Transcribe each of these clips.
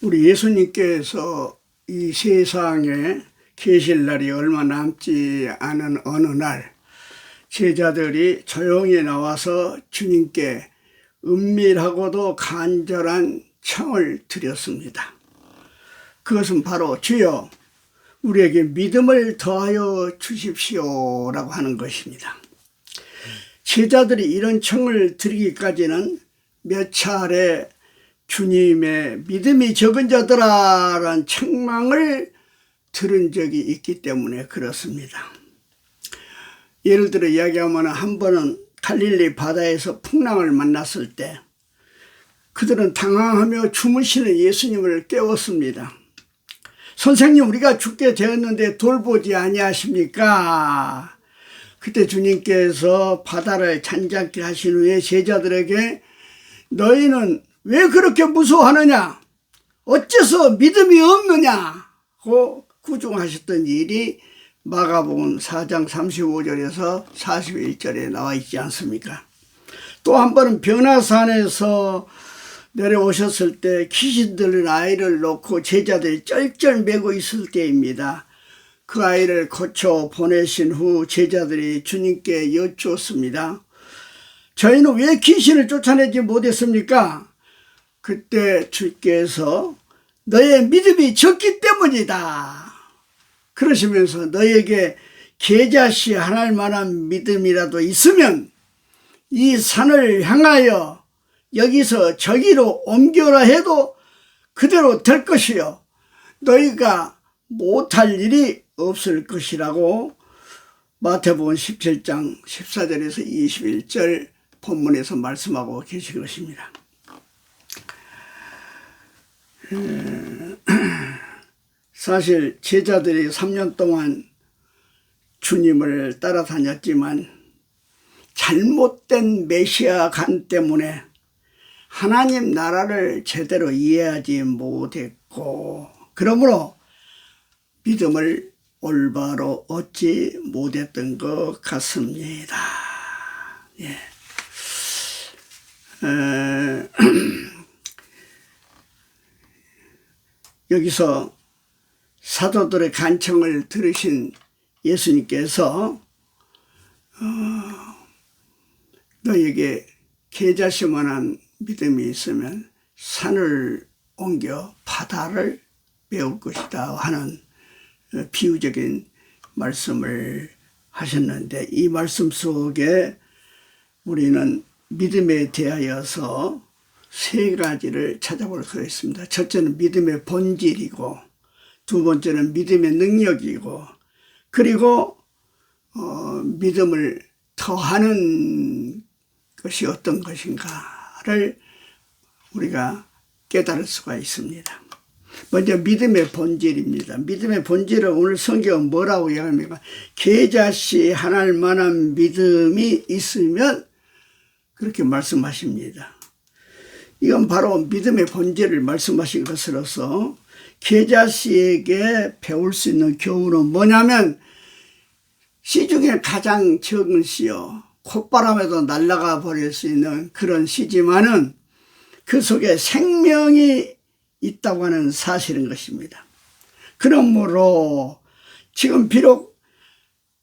우리 예수님께서 이 세상에 계실 날이 얼마 남지 않은 어느 날 제자들이 조용히 나와서 주님께 은밀하고도 간절한 청을 드렸습니다. 그것은 바로 주여 우리에게 믿음을 더하여 주십시오라고 하는 것입니다. 제자들이 이런 청을 드리기까지는 몇 차례 주님의 믿음이 적은 자들아라는 책망을 들은 적이 있기 때문에 그렇습니다. 예를 들어 이야기하면 한 번은 갈릴리 바다에서 풍랑을 만났을 때 그들은 당황하며 주무시는 예수님을 깨웠습니다. 선생님, 우리가 죽게 되었는데 돌보지 아니하십니까? 그때 주님께서 바다를 잔잔케 하신 후에 제자들에게 너희는 왜 그렇게 무서워하느냐? 어째서 믿음이 없느냐고 구중하셨던 일이 마가복음 4장 35절에서 41절에 나와 있지 않습니까? 또 한 번은 변화산에서 내려오셨을 때 귀신 들린 아이를 놓고 제자들이 쩔쩔매고 있을 때입니다. 그 아이를 고쳐 보내신 후 제자들이 주님께 여쭈었습니다. 저희는 왜 귀신을 쫓아내지 못했습니까? 그때 주께서 너의 믿음이 적기 때문이다. 그러시면서 너에게 겨자씨 하나일 만한 믿음이라도 있으면 이 산을 향하여 여기서 저기로 옮겨라 해도 그대로 될 것이요 너희가 못할 일이 없을 것이라고 마태복음 17장 14절에서 21절 본문에서 말씀하고 계신 것입니다. 사실 제자들이 3년 동안 주님을 따라다녔지만 잘못된 메시아관 때문에 하나님 나라를 제대로 이해하지 못했고 그러므로 믿음을 올바로 얻지 못했던 것 같습니다. 예. 여기서 사도들의 간청을 들으신 예수님께서 너에게 겨자씨만한 믿음이 있으면 산을 옮겨 바다를 메울 것이다 하는 비유적인 말씀을 하셨는데 이 말씀 속에 우리는 믿음에 대하여서 세 가지를 찾아볼 수가 있습니다. 첫째는 믿음의 본질이고 두 번째는 믿음의 능력이고 그리고 믿음을 더하는 것이 어떤 것인가를 우리가 깨달을 수가 있습니다. 먼저 믿음의 본질입니다. 믿음의 본질은 오늘 성경은 뭐라고 이야기합니까? 겨자씨 하나일 만한 믿음이 있으면 그렇게 말씀하십니다. 이건 바로 믿음의 본질을 말씀하신 것으로서 겨자씨에게 배울 수 있는 교훈은 뭐냐면 씨 중에 가장 적은 씨요. 콧바람에도 날아가 버릴 수 있는 그런 씨지만은 그 속에 생명이 있다고 하는 사실인 것입니다. 그러므로 지금 비록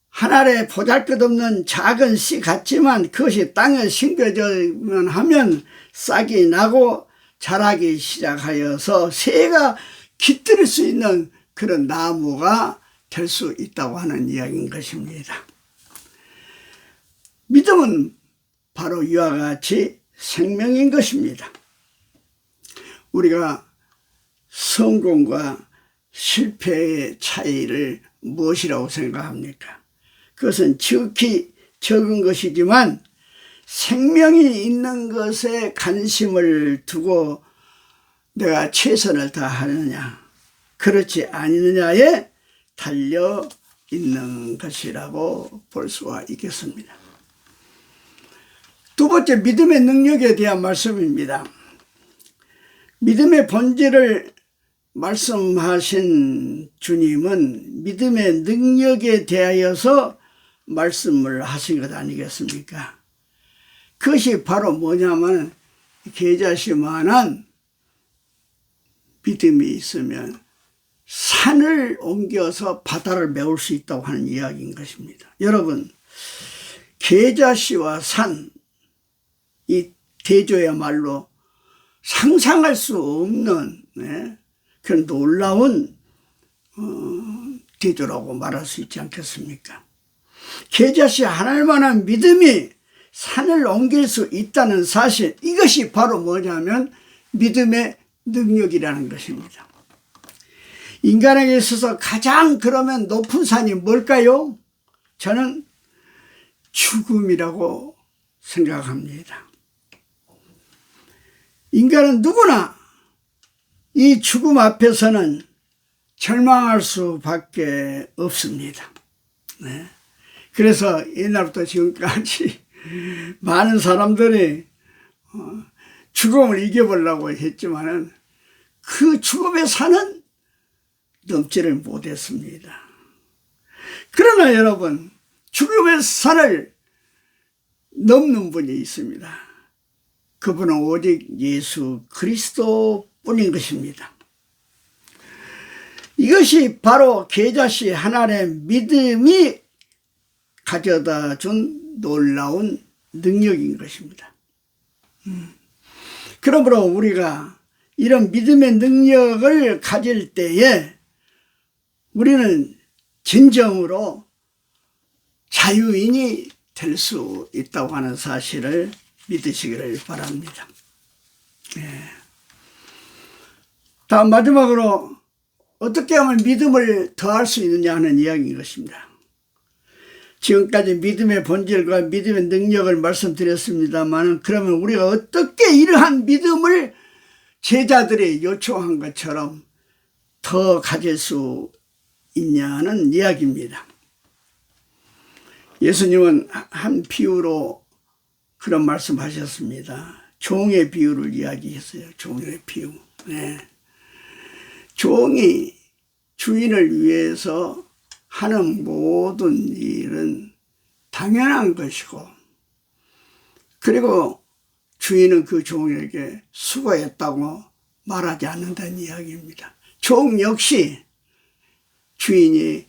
하늘에 보잘것없는 작은 씨 같지만 그것이 땅에 심겨지면 하면 싹이 나고 자라기 시작하여서 새가 깃들 수 있는 그런 나무가 될 수 있다고 하는 이야기인 것입니다. 믿음은 바로 이와 같이 생명인 것입니다. 우리가 성공과 실패의 차이를 무엇이라고 생각합니까? 그것은 지극히 적은 것이지만 생명이 있는 것에 관심을 두고 내가 최선을 다하느냐 그렇지 아니느냐에 달려 있는 것이라고 볼 수가 있겠습니다. 두 번째 믿음의 능력에 대한 말씀입니다. 믿음의 본질을 말씀하신 주님은 믿음의 능력에 대하여서 말씀을 하신 것 아니겠습니까? 그것이 바로 뭐냐면 겨자씨만한 믿음이 있으면 산을 옮겨서 바다를 메울 수 있다고 하는 이야기인 것입니다. 여러분, 계자씨와 산, 이 대조야말로 상상할 수 없는 그런 놀라운 대조라고 말할 수 있지 않겠습니까? 계자씨 하나만한 믿음이 산을 옮길 수 있다는 사실, 이것이 바로 뭐냐면 믿음의 능력이라는 것입니다. 인간에게 있어서 가장 그러면 높은 산이 뭘까요? 저는 죽음이라고 생각합니다. 인간은 누구나 이 죽음 앞에서는 절망할 수밖에 없습니다. 네. 그래서 옛날부터 지금까지 많은 사람들이 죽음을 이겨보려고 했지만은 그 죽음의 산은 넘지를 못했습니다. 그러나 여러분, 죽음의 산을 넘는 분이 있습니다. 그분은 오직 예수 그리스도뿐인 것입니다. 이것이 바로 계자씨 하나의 믿음이 가져다 준 놀라운 능력인 것입니다. 그러므로 우리가 이런 믿음의 능력을 가질 때에 우리는 진정으로 자유인이 될 수 있다고 하는 사실을 믿으시기를 바랍니다. 다음 마지막으로 어떻게 하면 믿음을 더할 수 있느냐 하는 이야기인 것입니다. 지금까지 믿음의 본질과 믿음의 능력을 말씀드렸습니다만, 그러면 우리가 어떻게 이러한 믿음을 제자들이 요청한 것처럼 더 가질 수 있냐는 이야기입니다. 예수님은 한 비유로 그런 말씀하셨습니다. 종의 비유를 이야기했어요. 종의 비유. 네. 종이 주인을 위해서 하는 모든 일은 당연한 것이고, 그리고 주인은 그 종에게 수고했다고 말하지 않는다는 이야기입니다. 종 역시 주인이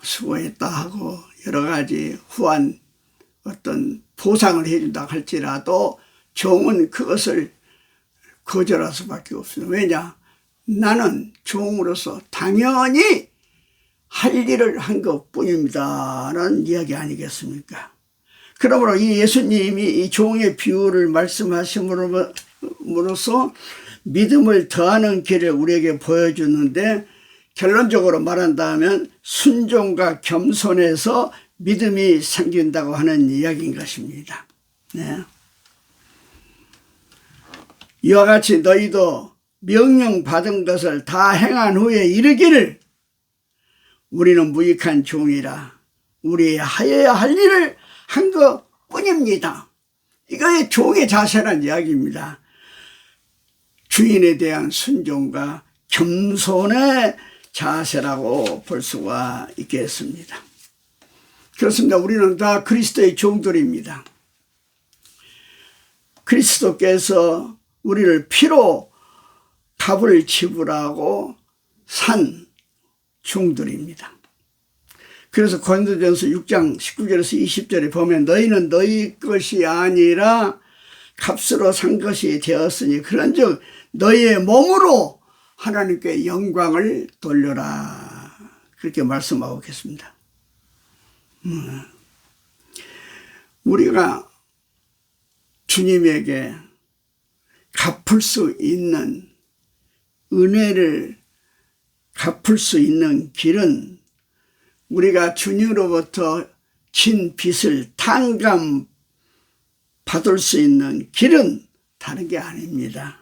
수고했다 하고 여러 가지 후한 어떤 보상을 해준다 할지라도 종은 그것을 거절할 수밖에 없습니다. 왜냐? 나는 종으로서 당연히 할 일을 한 것뿐입니다 라는 이야기 아니겠습니까? 그러므로 이 예수님이 이 종의 비유를 말씀하심으로써 믿음을 더하는 길을 우리에게 보여주는데, 결론적으로 말한다면 순종과 겸손에서 믿음이 생긴다고 하는 이야기인 것입니다. 네. 이와 같이 너희도 명령받은 것을 다 행한 후에 이르기를 우리는 무익한 종이라 우리 하여야 할 일을 한 것뿐입니다. 이거의 종의 자세란 이야기입니다. 주인에 대한 순종과 겸손의 자세라고 볼 수가 있겠습니다. 그렇습니다. 우리는 다 그리스도의 종들입니다. 그리스도께서 우리를 피로 값을 지불하고 산 종들입니다. 그래서 고린도전서 6장 19절에서 20절에 보면 너희는 너희 것이 아니라 값으로 산 것이 되었으니 그런즉 너희의 몸으로 하나님께 영광을 돌려라, 그렇게 말씀하고 계십니다. 우리가 주님에게 갚을 수 있는 은혜를 갚을 수 있는 길은 우리가 주님으로부터 진 빚을 탕감 받을 수 있는 길은 다른 게 아닙니다.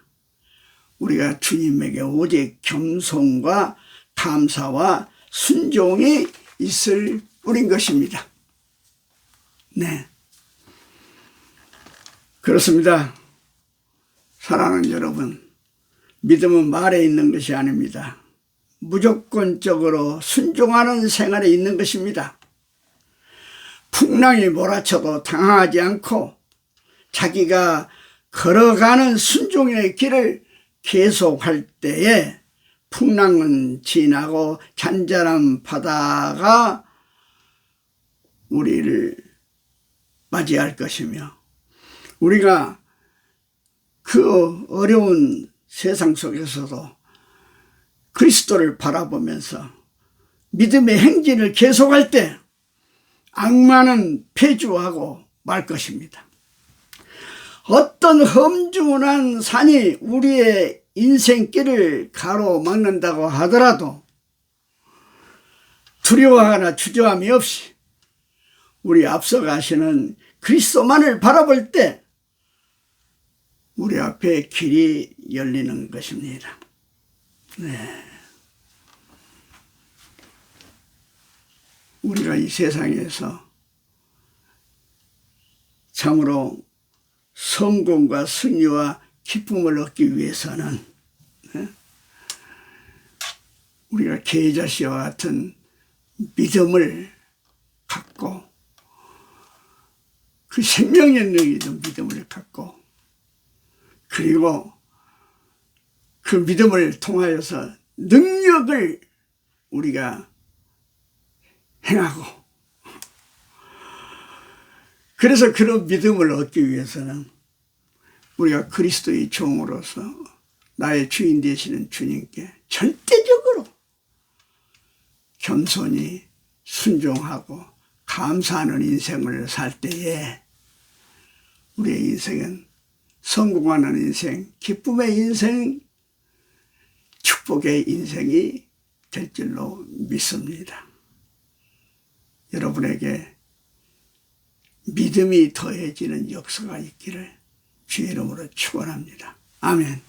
우리가 주님에게 오직 겸손과 감사와 순종이 있을 뿐인 것입니다. 네, 그렇습니다. 사랑하는 여러분, 믿음은 말에 있는 것이 아닙니다. 무조건적으로 순종하는 생활에 있는 것입니다. 풍랑이 몰아쳐도 당황하지 않고 자기가 걸어가는 순종의 길을 계속할 때에 풍랑은 지나고 잔잔한 바다가 우리를 맞이할 것이며, 우리가 그 어려운 세상 속에서도 그리스도를 바라보면서 믿음의 행진을 계속할 때 악마는 패주하고 말 것입니다. 어떤 험준한 산이 우리의 인생길을 가로막는다고 하더라도 두려워하거나 주저함이 없이 우리 앞서가시는 그리스도만을 바라볼 때 우리 앞에 길이 열리는 것입니다. 네. 우리가 이 세상에서 참으로 성공과 승리와 기쁨을 얻기 위해서는 우리가 게하시와 같은 믿음을 갖고, 그 생명의 능력이 있는 믿음을 갖고, 그리고 그 믿음을 통하여서 능력을 우리가 행하고, 그래서 그런 믿음을 얻기 위해서는 우리가 그리스도의 종으로서 나의 주인 되시는 주님께 절대적으로 겸손히 순종하고 감사하는 인생을 살 때에 우리의 인생은 성공하는 인생, 기쁨의 인생, 축복의 인생이 될 줄로 믿습니다. 여러분에게 믿음이 더해지는 역사가 있기를 주의 이름으로 축원합니다. 아멘.